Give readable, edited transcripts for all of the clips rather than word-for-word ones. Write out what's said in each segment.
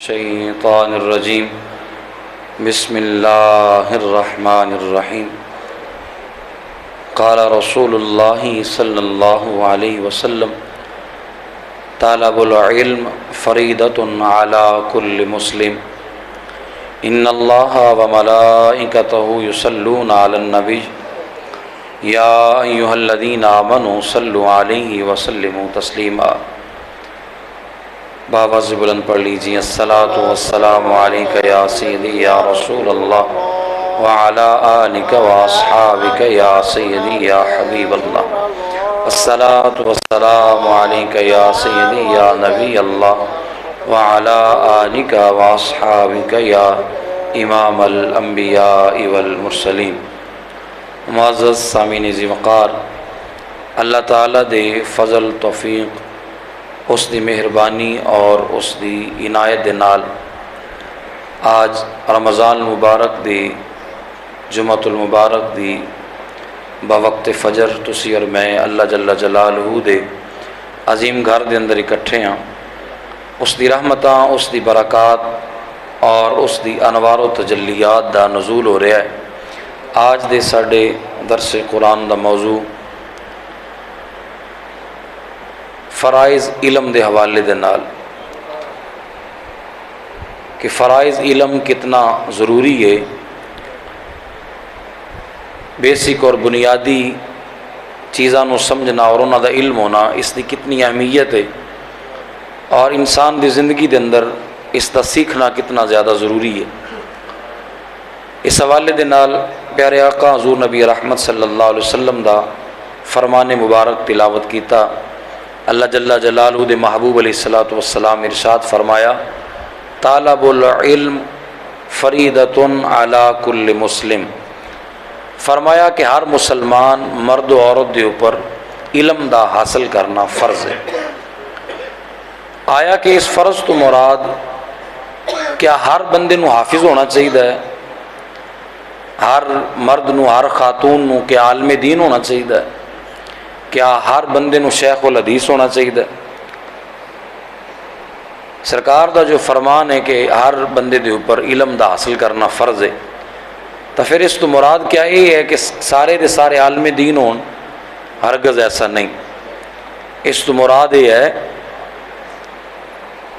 الشیطان الرجیم بسم اللہ الرحمن الرحیم قال رسول اللہ صلی اللہ علیہ وسلم طلب العلم فریضۃ علی کل مسلم ان اللہ وملائکتہ یصلون علی النبی یا ایھا الذین آمنوا صلوا علیہ وسلموا تسلیما۔ بابا سے بلند پڑھ لیجیے، الصلاۃ والسلام علیک یا سیدی یا رسول اللہ وعلی آلک واصحابک یا سیدی یا حبیب اللہ، الصلاۃ والسلام علیک یا سیدی یا نبی اللہ وعلی آلک واصحابک یا امام الانبیاء والمرسلین۔ معزز سامعین ذی وقار، اللہ تعالیٰ دے فضل توفیق، اس دی مہربانی اور اس دی عنایت دے نال آج رمضان المبارک دی جمعۃ المبارک دی بوقت فجر تسی اور میں اللہ جل جلالہ دے عظیم گھر دے اندر اکٹھے ہاں۔ اس دی رحمتاں، اس دی برکات اور اس دی انوار و تجلیات دا نزول ہو رہا ہے۔ آج دے ساڈے درس قرآن دا موضوع فرائض علم دے حوالے دے نال کہ فرائض علم کتنا ضروری ہے، بیسک اور بنیادی چیزاں نو سمجھنا اور انہاں دا علم ہونا، اس دی کتنی اہمیت ہے، اور انسان دی زندگی دے اندر اس دا سیکھنا کتنا زیادہ ضروری ہے۔ اس حوالے دے نال پیارے آقا حضور نبی رحمت صلی اللہ علیہ وسلم دا فرمان مبارک تلاوت کیتا۔ اللہ جل جلالہ دے محبوب علیہ الصلوۃ والسلام ارشاد فرمایا، طالب العلم فریضۃ علی کل مسلم۔ فرمایا کہ ہر مسلمان مرد و عورت دے اوپر علم دا حاصل کرنا فرض ہے۔ آیا کہ اس فرض تو مراد کیا ہر بندے نو حافظ ہونا چاہیے، ہر مرد نو، ہر خاتون نو کیا عالم دین ہونا چاہیے، کیا ہر بندے نو شیخ الحدیث ہونا چاہیے؟ سرکار دا جو فرمان ہے کہ ہر بندے دے اوپر علم دا حاصل کرنا فرض ہے، تو پھر اس تو مراد کیا یہ ہے کہ سارے دے سارے عالم دین ہون؟ ہرگز ایسا نہیں۔ اس تو مراد یہ ہے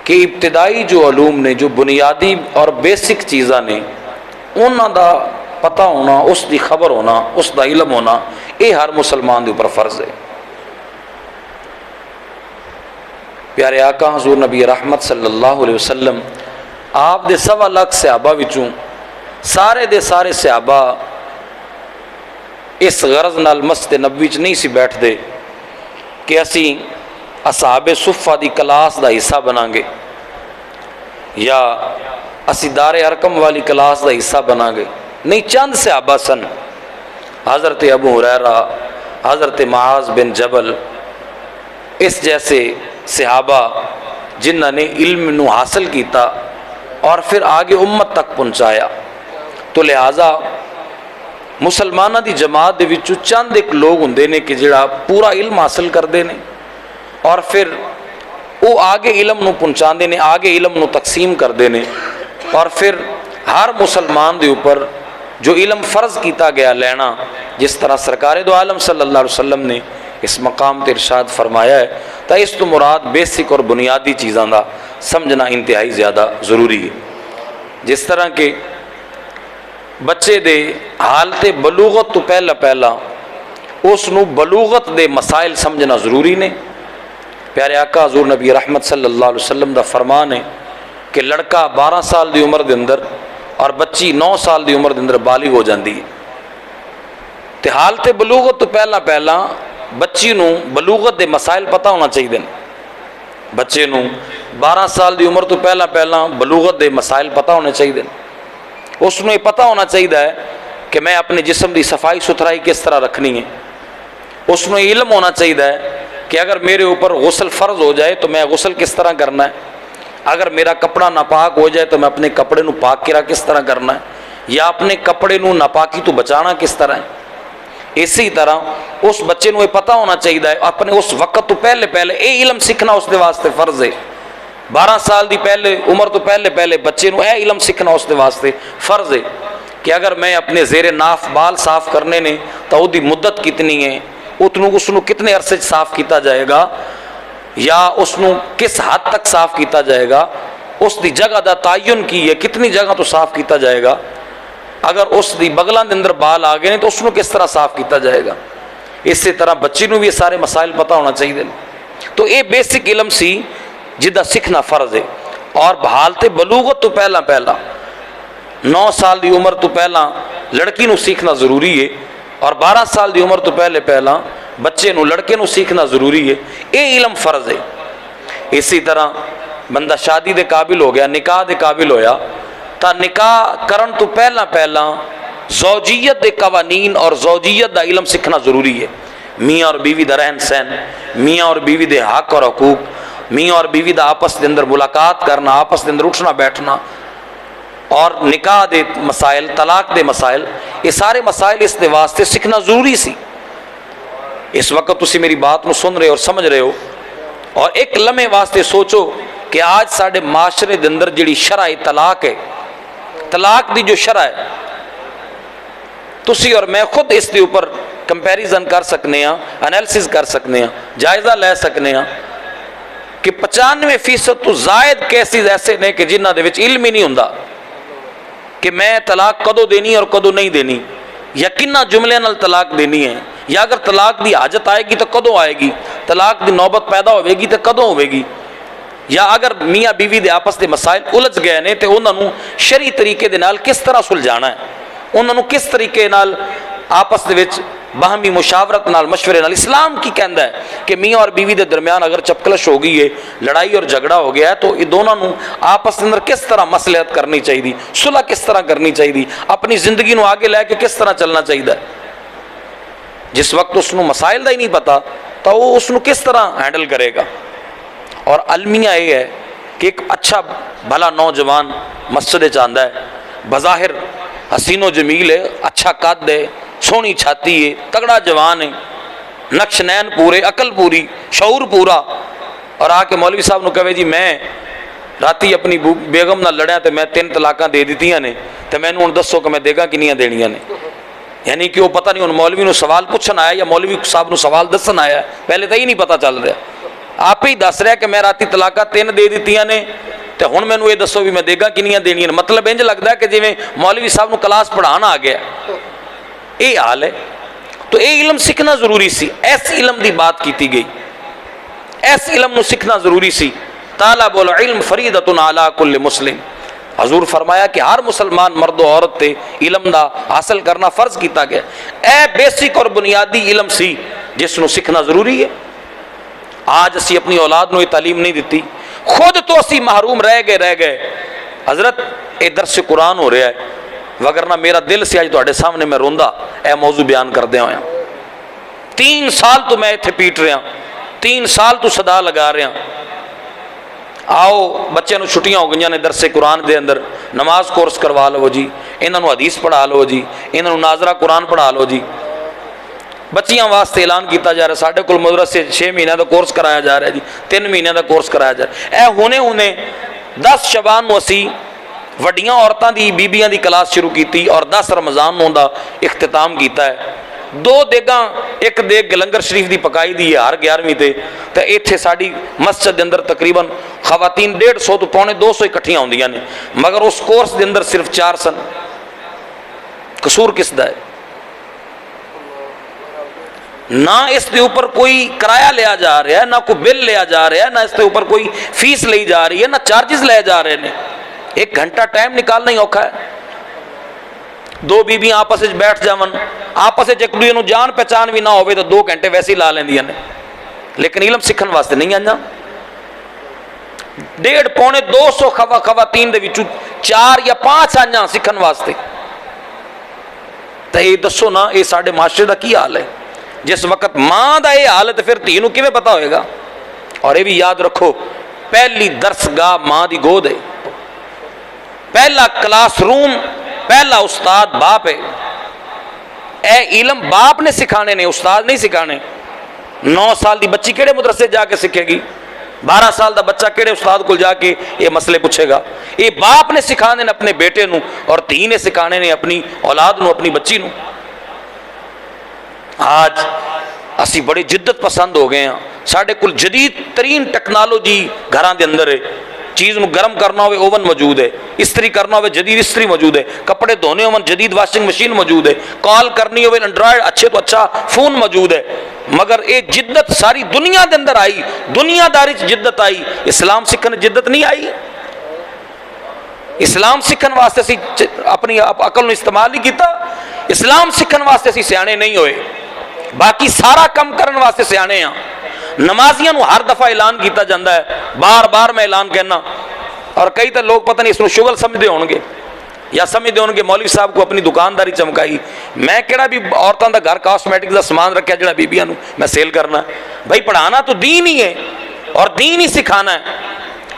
کہ ابتدائی جو علوم نے، جو بنیادی اور بیسک چیزاں نے، انہاں دا پتہ ہونا، اس دی خبر ہونا، اس دا علم ہونا، یہ ہر مسلمان دے اوپر فرض ہے۔ پیارے آقا حضور نبی رحمت صلی اللہ علیہ وسلم آپ دے 1.25 لاکھ صحابہ وچوں سارے دے سارے صحابہ اس غرض نال مسجد نبوی چ نہیں سی بیٹھ دے کہ اسی اصحاب صفہ دی کلاس دا حصہ بناں گے یا اسی دار ارقم والی کلاس دا حصہ بناں گے، نہیں، چند صحابہ سن، حضرت ابو ہریرہ، حضرت معاذ بن جبل، اس جیسے صحابہ جنہوں نے علم نو حاصل کیتا اور پھر آگے امت تک پہنچایا۔ تو لہٰذا مسلمانہ دی جماعت دے وچوں چند ایک لوگ ہوندے نے کہ جڑا پورا علم حاصل کردے نے اور پھر وہ آگے علم نو پہنچاندے نے، آگے علم نو تقسیم کردے نے، اور پھر ہر مسلمان دے اوپر جو علم فرض کیتا گیا لینا، جس طرح سرکار دو عالم صلی اللہ علیہ وسلم نے اس مقام تے ارشاد فرمایا ہے، تو اس تو مراد بیسک اور بنیادی چیزاں دا سمجھنا انتہائی زیادہ ضروری ہے۔ جس طرح کہ بچے دے حالت بلوغت تو پہلا اس نو بلوغت دے مسائل سمجھنا ضروری نے۔ پیارے آقا حضور نبی رحمت صلی اللہ علیہ وسلم دا فرمان ہے کہ لڑکا 12 سال دی عمر دے اندر اور بچی 9 سال دی عمر دے اندر بالغ ہو جاندی ہے، تے حالت بلوغت تو پہلا بچی نو بلوغت دے مسائل پتہ ہونا چاہیے۔ بچے نو 12 سال دی عمر تو پہلا بلوغت دے مسائل پتہ ہونے چاہیے۔ اس نو یہ پتہ ہونا چاہیے کہ میں اپنے جسم دی صفائی ستھرائی کس طرح رکھنی ہے۔ اس نو علم ہونا چاہیے کہ اگر میرے اوپر غسل فرض ہو جائے تو میں غسل کس طرح کرنا ہے، اگر میرا کپڑا ناپاک ہو جائے تو میں اپنے کپڑے نو پاک کرا کس طرح کرنا ہے، یا اپنے کپڑے نو ناپاکی تو بچانا کس طرح ہے۔ اسی طرح اس بچے نو یہ پتہ ہونا چاہیے اپنے اس وقت تو پہلے یہ علم سیکھنا اس دے واسطے فرض ہے 12 ਸਾਲ ਦੀ ਪਹਿਲੇ ਉਮਰ ਤੋਂ ਪਹਿਲੇ ਬੱਚੇ ਨੂੰ ਇਹ ਇਲਮ ਸਿੱਖਣਾ ਉਸ ਦੇ ਵਾਸਤੇ ਫਰਜ਼ ਹੈ ਕਿ ਅਗਰ ਮੈਂ ਆਪਣੇ ਜ਼ੇਰੇ ਨਾਫ ਬਾਲ ਸਾਫ਼ ਕਰਨੇ ਨੇ ਤਾਂ ਉਹਦੀ ਮੁੱਦਤ ਕਿਤਨੀ ਹੈ, ਉਸਨੂੰ ਕਿਤਨੇ ਅਰਸੇ 'ਚ ਸਾਫ਼ ਕੀਤਾ ਜਾਏਗਾ, ਜਾਂ ਉਸਨੂੰ ਕਿਸ ਹੱਦ ਤੱਕ ਸਾਫ਼ ਕੀਤਾ ਜਾਏਗਾ, ਉਸ ਦੀ ਜਗ੍ਹਾ ਦਾ ਤਾਯਨ ਕੀ ਹੈ, ਕਿਤਨੀ ਜਗ੍ਹਾ ਤੋਂ ਸਾਫ਼ ਕੀਤਾ ਜਾਏਗਾ, ਅਗਰ ਉਸ ਦੀ ਬਗਲਾਂ ਦੇ ਅੰਦਰ ਬਾਲ ਆ ਗਏ ਨੇ ਤਾਂ ਉਸਨੂੰ ਕਿਸ ਤਰ੍ਹਾਂ ਸਾਫ਼ ਕੀਤਾ ਜਾਏਗਾ। ਇਸੇ ਤਰ੍ਹਾਂ ਬੱਚੇ ਨੂੰ ਵੀ ਇਹ ਸਾਰੇ ਮਸਾਇਲ ਪਤਾ ਹੋਣਾ ਚਾਹੀਦੇ ਨੇ। تو یہ بیسک علم سی جدا سیکھنا فرض ہے۔ اور بحالت بلوغت تو پہلا 9 سال دی عمر تو پہلا لڑکی نو سیکھنا ضروری ہے، اور 12 سال دی عمر تو پہلا بچے نو لڑکے نو سیکھنا ضروری ہے، یہ علم فرض ہے۔ اسی طرح بندہ شادی دے قابل ہو گیا، نکاح دے قابل ہویا، تا نکاح کرن تو پہلا زوجیت دے قوانین اور زوجیت دا علم سیکھنا ضروری ہے۔ میاں اور بیوی دا رہن سہن، میاں اور بیوی دے حق اور حقوق، میاں اور بیوی دا آپس دے اندر ملاقات کرنا، آپس دے اندر اٹھنا بیٹھنا، اور نکاح دے مسائل، طلاق دے مسائل، یہ سارے مسائل اس دے واسطے سیکھنا ضروری سی۔ اس وقت تسی میری بات نو سن رہے اور سمجھ رہے ہو، اور ایک لمحے واسطے سوچو کہ آج ساڑھے معاشرے دے اندر جڑی شرع طلاق ہے، طلاق دی جو شرع ہے، تسی اور میں خود اس دے اوپر کمپیریزن کر سکنے ہیں، انیلسز کر سکنے ہیں، جائزہ لے سکنے ہیں کہ 95% تو زائد کیسز ایسے نے کہ جنہاں دے وچ علم ہی نہیں ہوندا کہ میں طلاق کدو دینی اور کدو نہیں دینی، یا کنہ جملے نال طلاق دینی ہے، یا اگر طلاق دی حاجت آئے گی تو کدو آئے گی، طلاق دی نوبت پیدا ہوئے گی تو کدو ہوئے گی، یا اگر میاں بیوی دے آپس دے مسائل الجھ گئے نے تو انہاں نوں شرعی طریقے دے نال کس طرح سلجھانا ہے، انہاں نوں کس طریقے نال آپس دے وچ باہمی مشاورت نال مشورے نال۔ اسلام کی کہندا ہے کہ میاں اور بیوی دے درمیان اگر چپکلش ہو گئی ہے، لڑائی اور جھگڑا ہو گیا ہے، تو یہ دونوں نوں آپس دے اندر کس طرح مصلحت کرنی چاہیے، صلح کس طرح کرنی چاہیے، اپنی زندگی نو آگے لے کے کس طرح چلنا چاہیے۔ جس وقت اس نو مسائل دا ہی نہیں پتا تو وہ اس نو کس طرح ہینڈل کرے گا۔ اور المیہ یہ ہے کہ ایک اچھا بھلا نوجوان مسجد چاہتا ہے، بظاہر حسین و جمیل ہے، اچھا قد ہے، سونی چھاتی ہے، تگڑا جوان ہے، نقش نین پورے، عقل پوری، شعور پورا، اور آ کے مولوی صاحب نو کہے جی میں راتی اپنی بیگم نہ لڑیا تو میں 3 طلاقاں دے دیتیاں نے، تو میں نے دسو کہ میں دیگا کنیاں دینیاں نے۔ یعنی کہ وہ پتہ نہیں مولوی نو سوال پوچھن آیا یا مولوی صاحب نو سوال دسن آیا، پہلے تو ہی نہیں پتہ چل رہا، آپ ہی دس رہا کہ میں راتی طلاقاں 3 دے دیتیاں نے، تو ہن میں یہ دسو بھی میں دیگا کنیاں دینیاں نے۔ مطلب انج لگتا ہے کہ جی میں مولوی صاحب نو کلاس پڑھانا آ گیا، یہ حال ہے۔ تو یہ علم سیکھنا ضروری سی، ایس علم دی بات کیتی گئی، ایس علم نو سیکھنا ضروری سی۔ طالب العلم فریضۃ علی کل مسلم، حضور فرمایا کہ ہر مسلمان مرد و عورت تے علم دا حاصل کرنا فرض کیتا گیا۔ اے بیسک اور بنیادی علم سی جس نو سیکھنا ضروری ہے۔ آج اسی اپنی اولاد نو یہ تعلیم نہیں دیتی، خود تو اسی محروم رہ گئے۔ حضرت اے درس قرآن ہو رہا ہے، وگرنہ میرا دل سے آج تواڈے سامنے میں روندا اے موضوع بیان کردے ہویا۔ 3 سال تو میں ایتھے پیٹ رہا، 3 سال تو صدا لگا رہا، آؤ بچے نو چھٹیاں ہو گئیاں نے، درس قرآن دے اندر نماز کورس کروا لو جی، انہاں نو حدیث پڑھا لو جی، انہاں نو ناظرہ قرآن پڑھا لو جی۔ بچیاں واسطے اعلان کیتا جا رہا ہے، ساڈے کول مدرسے 6 مہینے دا کورس کرایا جا رہا ہے جی، 3 مہینے دا کورس کرایا جا رہا ہے۔ اے ہونے 10 شعبان نو اسی وڈیاں عورتاں دی بیبیاں دی کلاس شروع کیتی، اور 10 رمضان نو دا اختتام کیتا ہے۔ 2 دیگاں، ایک دیگ گلنگر شریف دی پکائی دی ہے ہر 11ویں تے، تے ایتھے ساڈی مسجد دے اندر تقریباً خواتین 150 تو پونے 200 اکٹھیاں ہوندیاں نے، مگر اس کورس دے اندر صرف 4 سن۔ قصور کس دا ہے؟ نہ اس دے اوپر کوئی کرایہ لیا جا رہا ہے، نہ کوئی بل لیا جا رہا ہے، نہ اس دے اوپر کوئی فیس لی جا رہی ہے، نہ چارجز لے جا رہے ہیں۔ 1 گھنٹہ ٹائم نکالنا ہی اوکھا ہے۔ 2 بیبیاں آپس وچ بیٹھ جاون، آپس وچ ایک دوسرے نوں جان پہچان بھی نہ ہوے تو 2 گھنٹے ویسے ہی لا لیندیاں نے، لیکن علم سیکھن واسطے نہیں آنا۔ 150 پونے 200 خواتین دے وچوں 4 یا 5 آنا سیکھن واسطے۔ تو یہ دسو نا، یہ ساڈے معاشرے دا کی حال ہے؟ جس وقت ماں دا یہ حال ہے تو پھر دھی نوں کیویں پتہ ہوئے گا؟ اور یہ بھی یاد رکھو، پہلی درس گاہ ماں دی گود ہے، پہلا کلاس روم، پہلا استاد باپ ہے۔ اے علم باپ نے سکھانے نے، استاد نہیں سکھانے۔ 9 سال دی بچی کیڑے مدرسے جا کے سکھے گی؟ 12 ਸਾਲ ਦਾ ਬੱਚਾ ਕਿਹੜੇ ਉਸਤਾਦ ਕੋਲ ਜਾ ਕੇ ਇਹ ਮਸਲੇ ਪੁੱਛੇਗਾ? ਇਹ ਬਾਪ ਨੇ ਸਿਖਾਣੇ ਨੇ ਆਪਣੇ ਬੇਟੇ ਨੂੰ, ਔਰ ਧੀ ਨੇ ਸਿਖਾਣੇ ਨੇ ਆਪਣੀ ਔਲਾਦ ਨੂੰ, ਆਪਣੀ ਬੱਚੀ ਨੂੰ। ਅੱਜ ਅਸੀਂ ਬੜੇ ਜਿੱਦਤ ਪਸੰਦ ਹੋ ਗਏ ਹਾਂ। ਸਾਡੇ ਕੋਲ ਜਦੀਦ ਤਰੀਨ ਟੈਕਨੋਲੋਜੀ ਘਰਾਂ ਦੇ ਅੰਦਰ ਹੈ। چیز نو گرم کرنا ہوئے اوون موجود ہے، استری کرنا ہوئے جدید استری موجود ہے، کپڑے دھونے ہوئے جدید واشنگ مشین موجود ہے، کال کرنی ہوئے انڈرائیڈ اچھے تو اچھا فون موجود ہے۔ مگر یہ جدت ساری دنیا دے اندر آئی، دنیا داری جدت آئی، اسلام سکھن جدت نہیں آئی۔ اسلام سکھن واسطے اسی اپنی عقل نو استعمال نہیں کیتا، اسلام سکھن واسطے اسی سیانے نہیں ہوئے، باقی سارا کم کرن واسطے سیانے ہیں۔ نمازیاں نو ہر دفعہ اعلان کیتا جاندہ ہے، بار بار میں اعلان کہنا، اور کئی تو لوگ پتہ نہیں اس نو شغل سمجھدے ہون گے یا سمجھدے ہون گے مولوی صاحب کو اپنی دکانداری چمکائی، میں کیڑا بھی عورتاں دا گھر کاسمیٹک دا سامان رکھیا جڑا بیبیاں نو میں سیل کرنا ہے۔ بھائی پڑھانا تو دین ہی ہے اور دین ہی سکھانا ہے،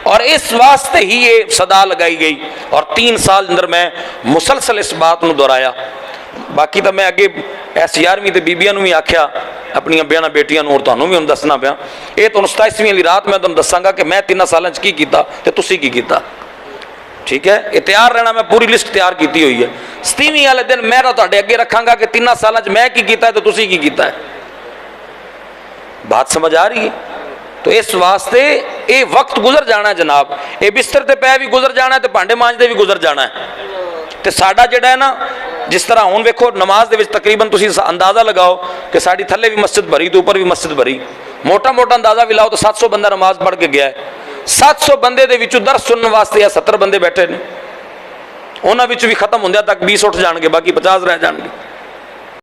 اور اس واسطے ہی یہ صدا لگائی گئی، اور 3 سال اندر میں مسلسل اس بات نو دہرایا۔ باقی تو میں اگے ایس 11ویں تے بیبیاں نو بھی آکھیا، اپنی بیاں بیٹیاں نو، اور تانوں بھی ہن دسنا پیا۔ یہ تو 27ویں والی رات میں تانوں دساں گا کہ میں 3 سالاں کی کیتا تے تسی کی کیتا، ٹھیک ہے؟ یہ تیار رہنا، میں پوری لسٹ تیار کیتی ہوئی ہے۔ 27ویں والے دن میں تہاڈے اگے رکھاں گا کہ 3 سالاں میں کی کیتا ہے تے تسی کی کیتا ہے۔ بات سمجھ آ رہی ہے؟ تو اس واسطے یہ وقت گزر جانا ہے جناب، یہ بستر تے پے بھی گزر جانا ہے تے بھانڈے مانجدے بھی گزر جانا ہے۔ تے ساڈا جڑا ہے نا، جس طرح ہوں ویکھو نماز دے وچ تقریباً تسی اندازہ لگاؤ کہ ساڈی تھلے بھی مسجد بھری تو اوپر بھی مسجد بھری، موٹا موٹا اندازہ بھی لاؤ تو 700 بندہ نماز پڑھ کے گیا ہے۔ 700 بندے دے وچوں درس سنن واسطے یا 70 بندے بیٹھے نے، انہاں وچ بھی ختم ہوندے تک 20 اٹھ جان گے، باقی 50 رہ جان گے۔